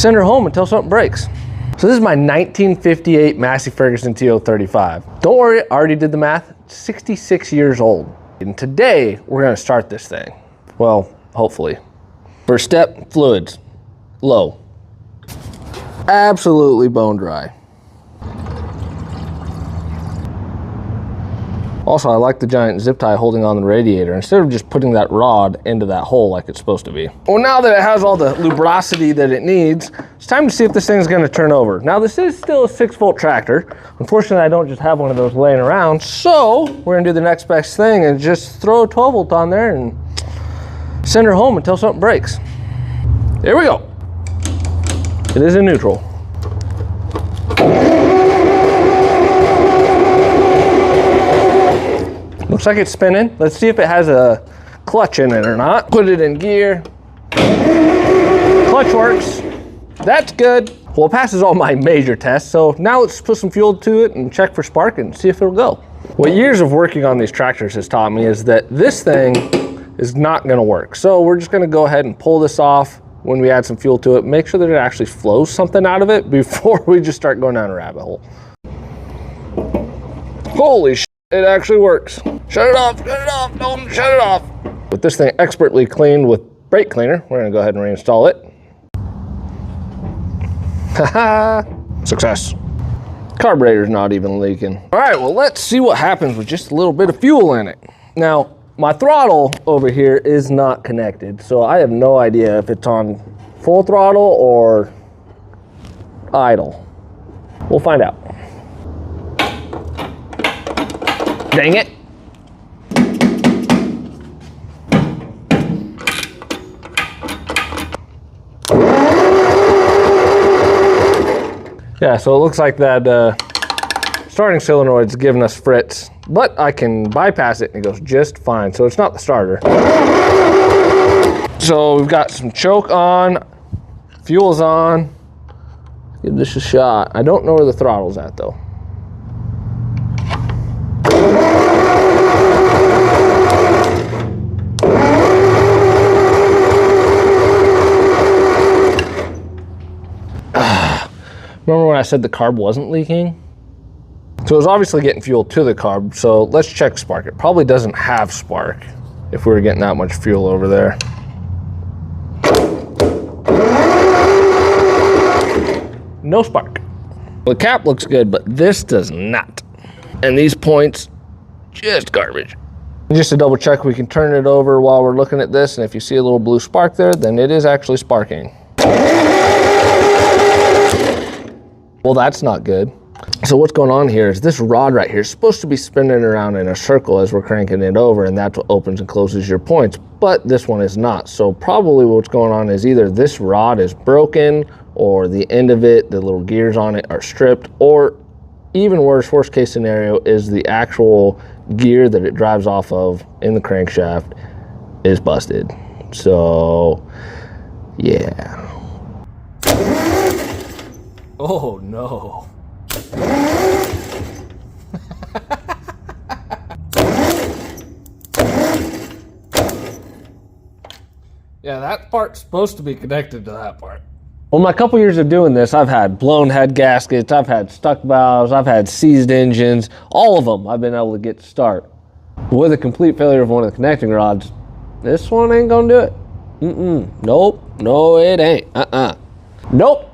send her home until something breaks. So this is my 1958 Massey Ferguson TO35. Don't worry, I already did the math, 66 years old. And today, we're gonna start this thing. Well, hopefully. First step, fluids, low. Absolutely bone dry. Also, I like the giant zip tie holding on the radiator instead of just putting that rod into that hole like it's supposed to be. Well, now that it has all the lubrosity that it needs, it's time to see if this thing's gonna turn over. Now, this is still a 6-volt tractor. Unfortunately, I don't just have one of those laying around, so we're gonna do the next best thing and just throw a 12-volt on there and send her home until something breaks. Here we go. It is in neutral. Looks like it's spinning. Let's see if it has a clutch in it or not. Put it in gear. Clutch works. That's good. Well, it passes all my major tests, so now let's put some fuel to it and check for spark and see if it'll go. What years of working on these tractors has taught me is that this thing is not gonna work. So we're just gonna go ahead and pull this off when we add some fuel to it, make sure that it actually flows something out of it before we just start going down a rabbit hole. Holy shit, it actually works. Shut it off, don't shut it off. With this thing expertly cleaned with brake cleaner, we're gonna go ahead and reinstall it. Haha, success. Carburetor's not even leaking. All right, well, let's see what happens with just a little bit of fuel in it. Now, my throttle over here is not connected, so I have no idea if it's on full throttle or idle. We'll find out. Dang it. Yeah, so it looks like that starting solenoid's giving us fritz, but I can bypass it and it goes just fine. So it's not the starter. So we've got some choke on, fuel's on. Give this a shot. I don't know where the throttle's at though. Remember when I said the carb wasn't leaking? So it was obviously getting fuel to the carb, so let's check spark. It probably doesn't have spark if we were getting that much fuel over there. No spark. The cap looks good, but this does not. And these points, just garbage. Just to double check, we can turn it over while we're looking at this, and if you see a little blue spark there, then it is actually sparking. Well, that's not good. So what's going on here is this rod right here is supposed to be spinning around in a circle as we're cranking it over, and that's what opens and closes your points, but this one is not. So probably what's going on is either this rod is broken, or the end of it, the little gears on it are stripped, or even worse, worst case scenario, is the actual gear that it drives off of in the crankshaft is busted. So, yeah. Oh no. Yeah, that part's supposed to be connected to that part. Well, my couple years of doing this, I've had blown head gaskets, I've had stuck valves, I've had seized engines, all of them I've been able to get to start. With a complete failure of one of the connecting rods, this one ain't gonna do it. Nope, no it ain't, Nope.